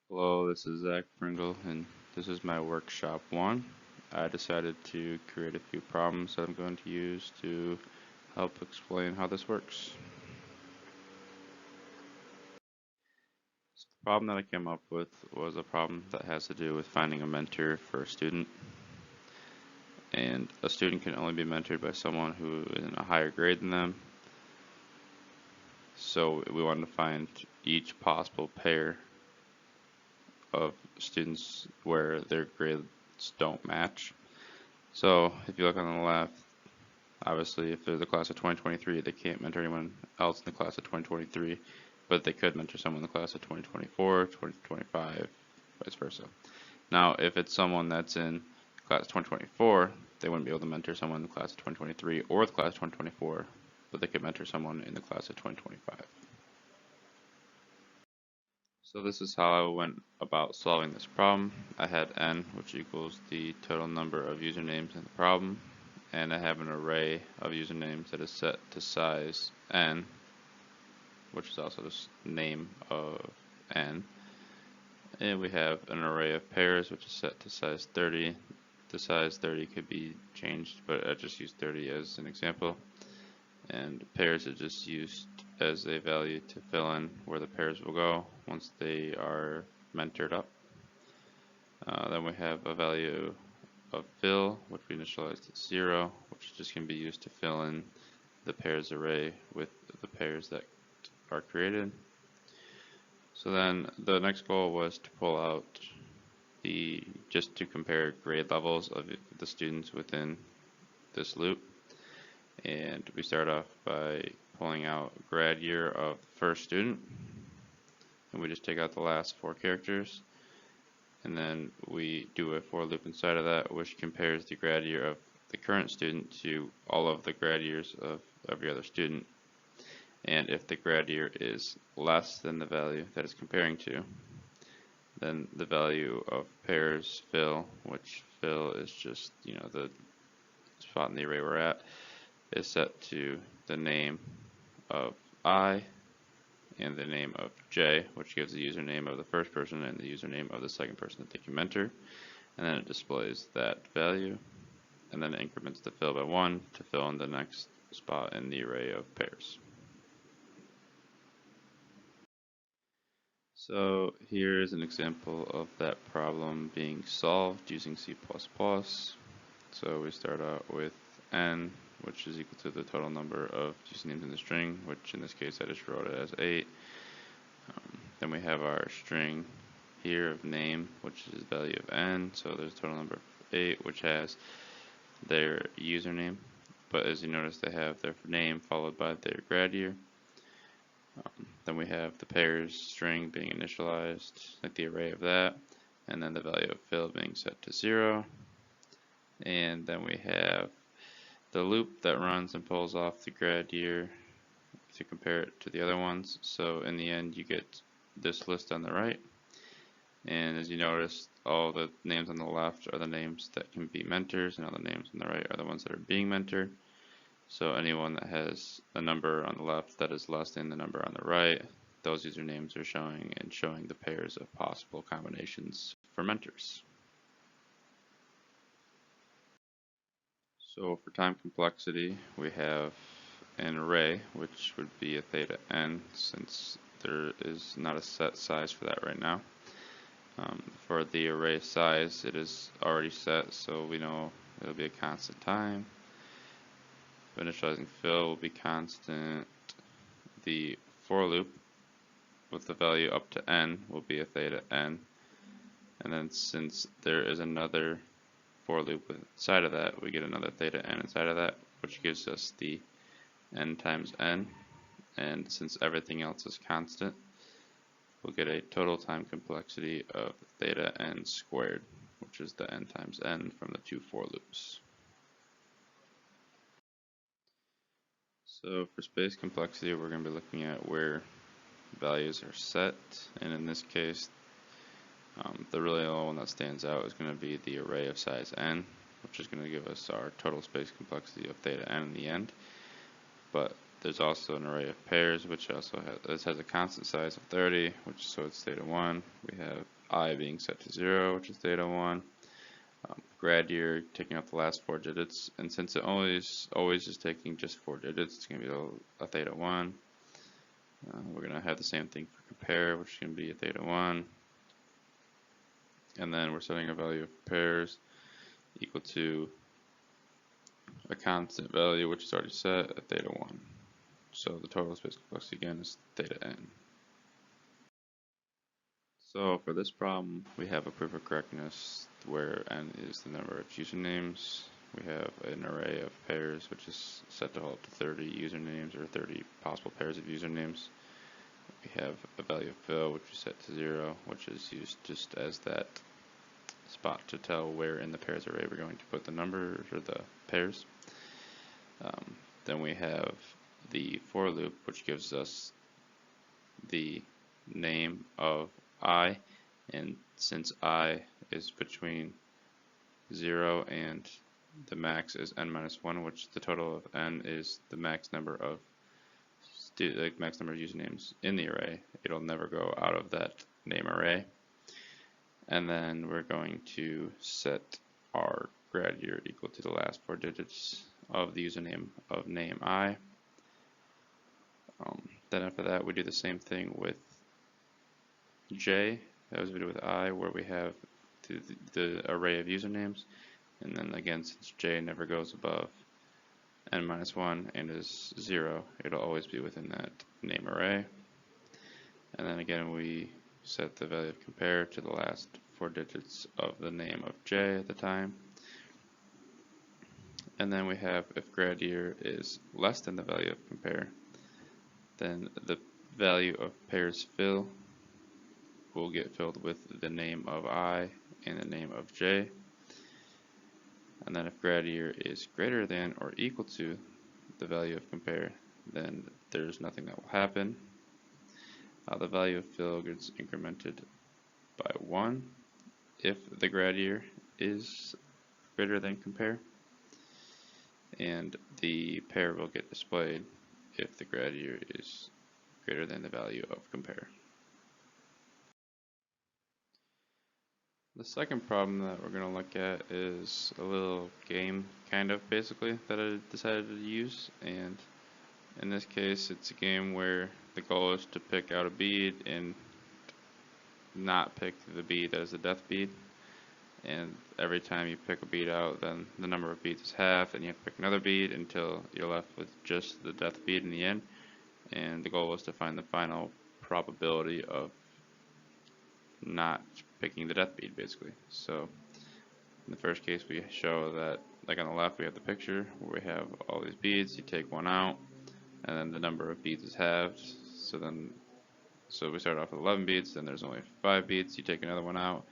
Hello, this is Zach Pringle, and this is my workshop one. I decided to create a few problems that I'm going to use to help explain how this works. So the problem that I came up with was a problem that has to do with finding a mentor for a student. And a student can only be mentored by someone who is in a higher grade than them. So we wanted to find each possible pair of students where their grades don't match. So if you look on the left, obviously if they're the class of 2023, they can't mentor anyone else in the class of 2023, but they could mentor someone in the class of 2024, 2025, vice versa. Now, if it's someone that's in class of 2024, they wouldn't be able to mentor someone in the class of 2023 or the class of 2024, but they could mentor someone in the class of 2025. So this is how I went about solving this problem. I had n, which equals the total number of usernames in the problem, and I have an array of usernames that is set to size n, which is also the name of n. And we have an array of pairs, which is set to size 30. The size 30 could be changed, but I just used 30 as an example. And pairs are just used as a value to fill in where the pairs will go once they are mentored up. Then we have a value of fill, which we initialized at 0, which just can be used to fill in the pairs array with the pairs that are created. So then the next goal was to pull out just to compare grade levels of the students within this loop. And we start off by pulling out grad year of the first student, and we just take out the last 4 characters, and then we do a for loop inside of that, which compares the grad year of the current student to all of the grad years of every other student. And if the grad year is less than the value that it's comparing to, then the value of pairs fill, which fill is just the spot in the array we're at, is set to the name of I and the name of J, which gives the username of the first person and the username of the second person that they can mentor. And then it displays that value, and then it increments the fill by 1 to fill in the next spot in the array of pairs. So here is an example of that problem being solved using C++. So we start out with n, which is equal to the total number of usernames in the string, which in this case I just wrote it as 8. Then we have our string here of name, which is value of n, so there's a total number of 8, which has their username, but as you notice they have their name followed by their grad year. Then we have the pairs string being initialized, like the array of that, and then the value of fill being set to 0. And then we have the loop that runs and pulls off the grad year to compare it to the other ones. So in the end you get this list on the right, and as you notice, all the names on the left are the names that can be mentors, and all the names on the right are the ones that are being mentored. So anyone that has a number on the left that is less than the number on the right, those usernames are showing the pairs of possible combinations for mentors. So for time complexity, we have an array, which would be a theta n, since there is not a set size for that right now. For the array size, it is already set, so we know it'll be a constant time. Initializing fill will be constant. The for loop with the value up to n will be a theta n. And then since there is another for loop inside of that, we get another theta n inside of that, which gives us the n times n. And since everything else is constant, we'll get a total time complexity of theta n squared, which is the n times n from the 2 for loops. So for space complexity, we're going to be looking at where values are set, and in this case, the really only one that stands out is going to be the array of size n, which is going to give us our total space complexity of theta n in the end. But there's also an array of pairs, which also has a constant size of 30, so it's theta 1. We have I being set to 0, which is theta 1. Grad year taking out the last 4 digits, and since it always is taking just 4 digits, it's going to be a theta 1. We're going to have the same thing for compare, which is going to be a theta 1. And then we're setting a value of pairs equal to a constant value, which is already set at theta 1. So the total space complexity again is theta n. So for this problem, we have a proof of correctness where n is the number of usernames. We have an array of pairs, which is set to hold up to 30 usernames or 30 possible pairs of usernames. We have a value of fill, which is set to 0, which is used just as that spot to tell where in the pairs array we're going to put the numbers or the pairs. Then we have the for loop, which gives us the name of I, and since I is between 0 and the max is n minus 1, which the total of n is the max number of usernames in the array, it'll never go out of that name array. And then we're going to set our grad year equal to the last 4 digits of the username of name I. Then after that, we do the same thing with J, as we do with I, where we have the array of usernames. And then again, since J never goes above n minus 1 and is 0, it'll always be within that name array. And then again, we set the value of compare to the last 4 digits of the name of J at the time. And then we have if grad year is less than the value of compare, then the value of pairs fill will get filled with the name of I and the name of J. And then if grad year is greater than or equal to the value of compare, then there's nothing that will happen. The value of fill gets incremented by 1 if the grad year is greater than compare, and the pair will get displayed if the grad year is greater than the value of compare. The second problem that we're going to look at is a little game, kind of, basically, that I decided to use. And in this case, it's a game where the goal is to pick out a bead and not pick the bead that is the death bead. And every time you pick a bead out, then the number of beads is half, and you have to pick another bead until you're left with just the death bead in the end. And the goal is to find the final probability of not picking the death bead, basically. So in the first case, we show that, like on the left, we have the picture where we have all these beads. You take one out, and then the number of beads is halved. So we start off with 11 beads, then there's only 5 beads. You take another one out,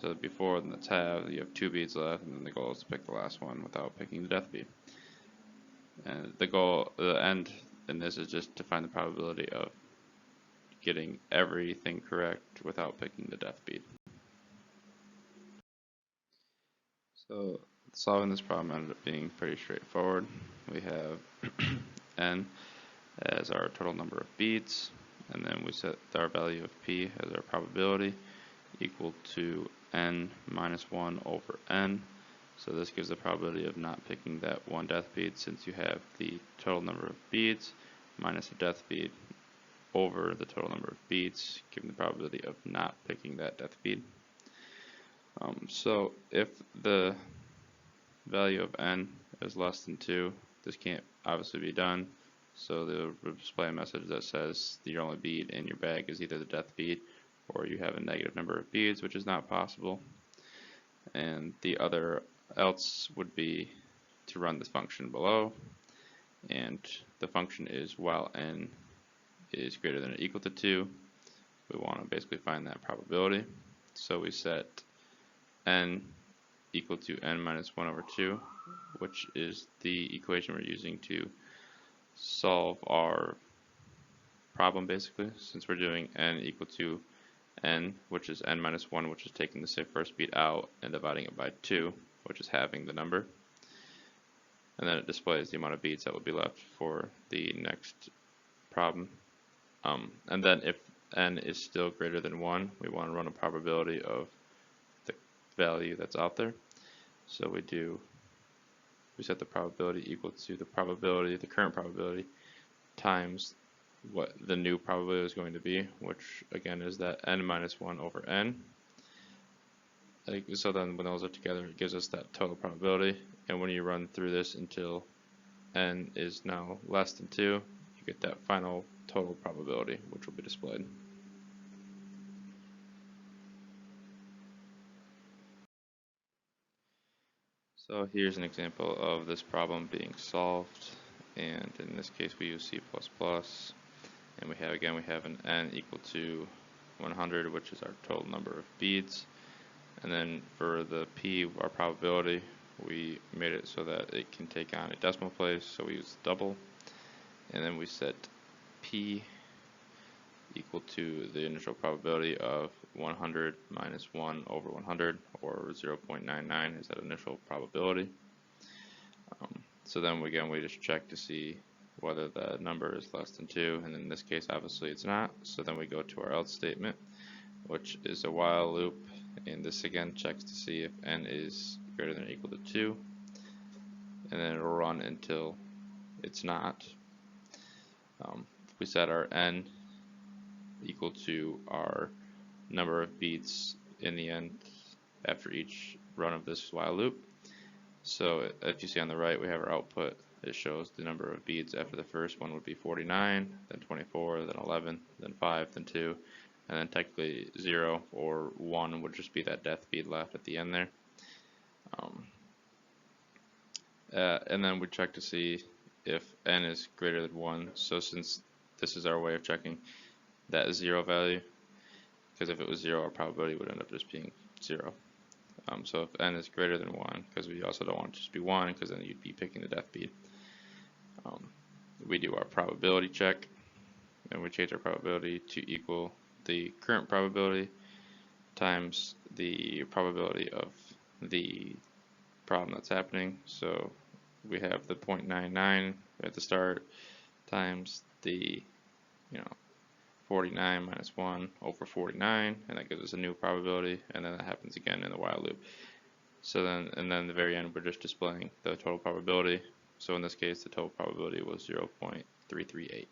so before, then that's halved. You have 2 beads left, and then the goal is to pick the last one without picking the death bead. And the end in this is just to find the probability of getting everything correct without picking the death bead. So solving this problem ended up being pretty straightforward. We have n as our total number of beads, and then we set our value of p as our probability equal to n minus 1 over n. So this gives the probability of not picking that one death bead, since you have the total number of beads minus the death bead over the total number of beads, giving the probability of not picking that death bead. So if the value of n is less than 2, this can't obviously be done. So they'll display a message that says your only bead in your bag is either the death bead or you have a negative number of beads, which is not possible. And the other else would be to run this function below, and the function is while n is greater than or equal to 2, we want to basically find that probability. So we set n equal to n minus 1 over 2, which is the equation we're using to solve our problem, basically, since we're doing n equal to n, which is n minus 1, which is taking the first bead out and dividing it by 2, which is halving the number. and then it displays the amount of beads that will be left for the next problem. And then if n is still greater than 1, we want to run a probability of the value that's out there. So we set the probability equal to the current probability, times what the new probability is going to be, which again is that n minus 1 over n. So then when those are together, it gives us that total probability. And when you run through this until n is now less than 2, you get that final total probability, which will be displayed. So here's an example of this problem being solved, and in this case we use C++, and we have an n equal to 100, which is our total number of beads, and then for the p, our probability, we made it so that it can take on a decimal place, so we use double, and then we set p equal to the initial probability of 100 minus 1 over 100, or 0.99 is that initial probability. So then again we just check to see whether the number is less than 2, and in this case obviously it's not, so then we go to our else statement, which is a while loop, and this again checks to see if n is greater than or equal to 2, and then it'll run until it's not. We set our n equal to our number of beats in the end after each run of this while loop. So if you see on the right, we have our output. It shows the number of beats after the first one would be 49, then 24, then 11, then 5, then 2, and then technically 0 or 1 would just be that death bead left at the end there. And then we check to see if n is greater than 1. So since this is our way of checking that 0 value, because if it was 0, our probability would end up just being 0. So if n is greater than 1, because we also don't want it to just be 1, because then you'd be picking the death bead. We do our probability check, and we change our probability to equal the current probability times the probability of the problem that's happening. So we have the 0.99 at the start times the 49 minus 1 over 49, and that gives us a new probability, and then that happens again in the while loop. So then, and then at the very end, we're just displaying the total probability. So in this case, the total probability was 0.338.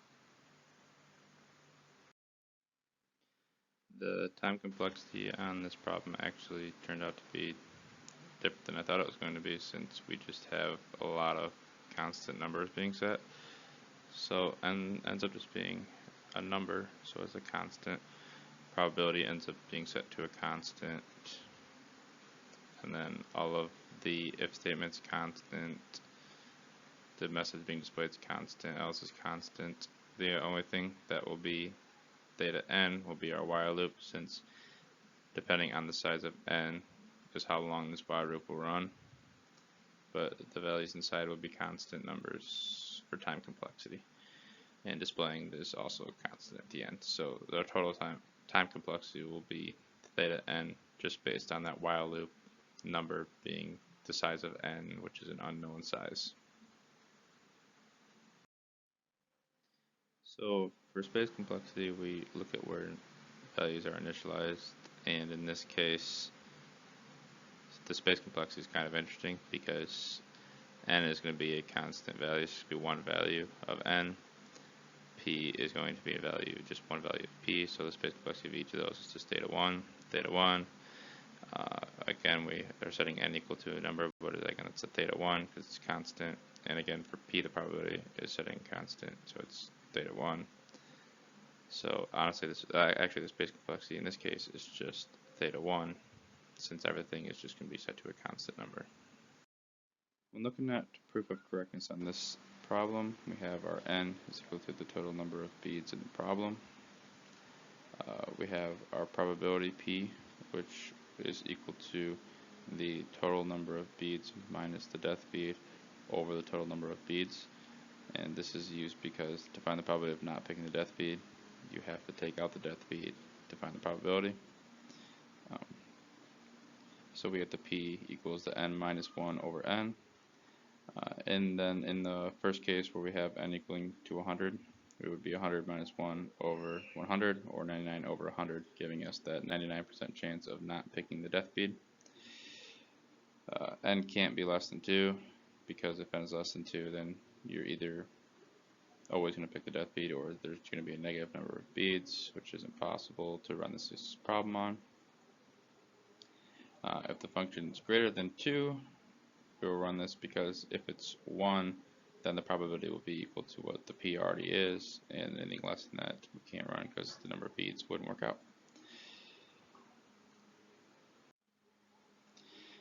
The time complexity on this problem actually turned out to be different than I thought it was going to be, since we just have a lot of constant numbers being set. So n ends up just being a number, so as a constant. Probability ends up being set to a constant, and then all of the if statements constant, the message being displayed is constant, else is constant. The only thing that will be theta n will be our while loop, since depending on the size of n is how long this while loop will run, but the values inside will be constant numbers for time complexity, and displaying this also constant at the end. So the total time complexity will be theta n, just based on that while loop number being the size of n, which is an unknown size. So for space complexity, we look at where values are initialized, and in this case the space complexity is kind of interesting because n is going to be a constant value. It's going to be one value of n. P is going to be a value, just one value of p, so the space complexity of each of those is just theta 1, theta 1. Again, we are setting n equal to a number, but again it's a theta 1 because it's constant, and again for p the probability is setting constant, so it's theta 1. So honestly, this actually the space complexity in this case is just theta 1, since everything is just going to be set to a constant number. When looking at proof of correctness on this problem, we have our n is equal to the total number of beads in the problem. We have our probability p, which is equal to the total number of beads minus the death bead over the total number of beads. And this is used because to find the probability of not picking the death bead, you have to take out the death bead to find the probability. So we get the p equals the n minus 1 over n. And then in the first case where we have n equaling to 100, it would be 100 minus 1 over 100, or 99 over 100, giving us that 99% chance of not picking the death bead. N can't be less than 2, because if n is less than 2, then you're either always going to pick the death bead, or there's going to be a negative number of beads, which is impossible to run this problem on. If the function is greater than 2, we will run this, because if it's 1, then the probability will be equal to what the p already is, and anything less than that we can't run because the number of beads wouldn't work out.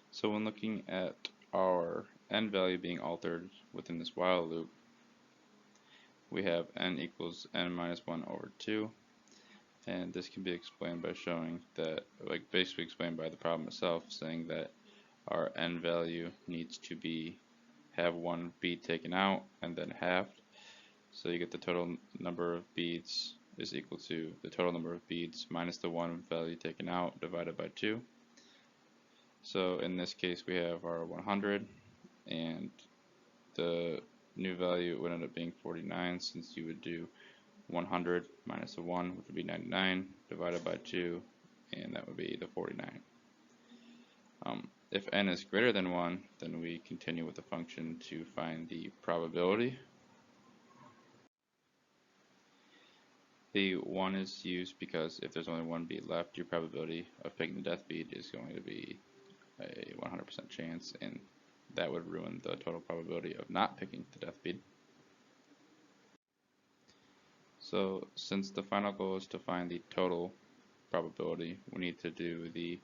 So when looking at our n value being altered within this while loop, we have n equals n minus 1 over 2, and this can be explained by showing that, like basically explained by the problem itself, saying that our n value needs to have one bead taken out and then halved. So you get the total number of beads is equal to the total number of beads minus the one value taken out divided by 2. So in this case we have our 100, and the new value would end up being 49, since you would do 100 minus the 1, which would be 99, divided by 2, and that would be the 49. If n is greater than 1, then we continue with the function to find the probability. The 1 is used because if there's only one bead left, your probability of picking the death bead is going to be a 100% chance, and that would ruin the total probability of not picking the death bead. So since the final goal is to find the total probability, we need to do the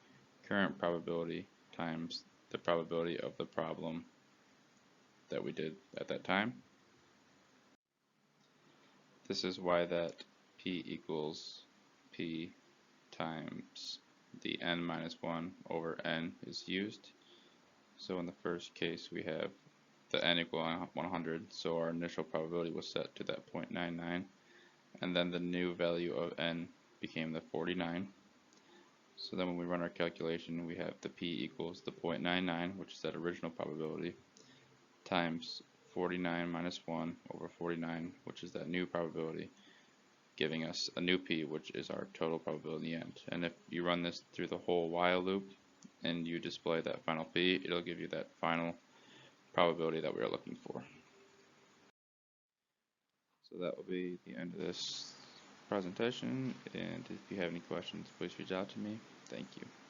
current probability times the probability of the problem that we did at that time. This is why that p equals p times the n minus 1 over n is used. So in the first case we have the n equal 100, so our initial probability was set to that 0.99, and then the new value of n became the 49. So then when we run our calculation, we have the p equals the 0.99, which is that original probability, times 49 minus 1 over 49, which is that new probability, giving us a new p, which is our total probability in the end. And if you run this through the whole while loop and you display that final p, it'll give you that final probability that we are looking for. So that will be the end of this presentation, and if you have any questions, please reach out to me. Thank you.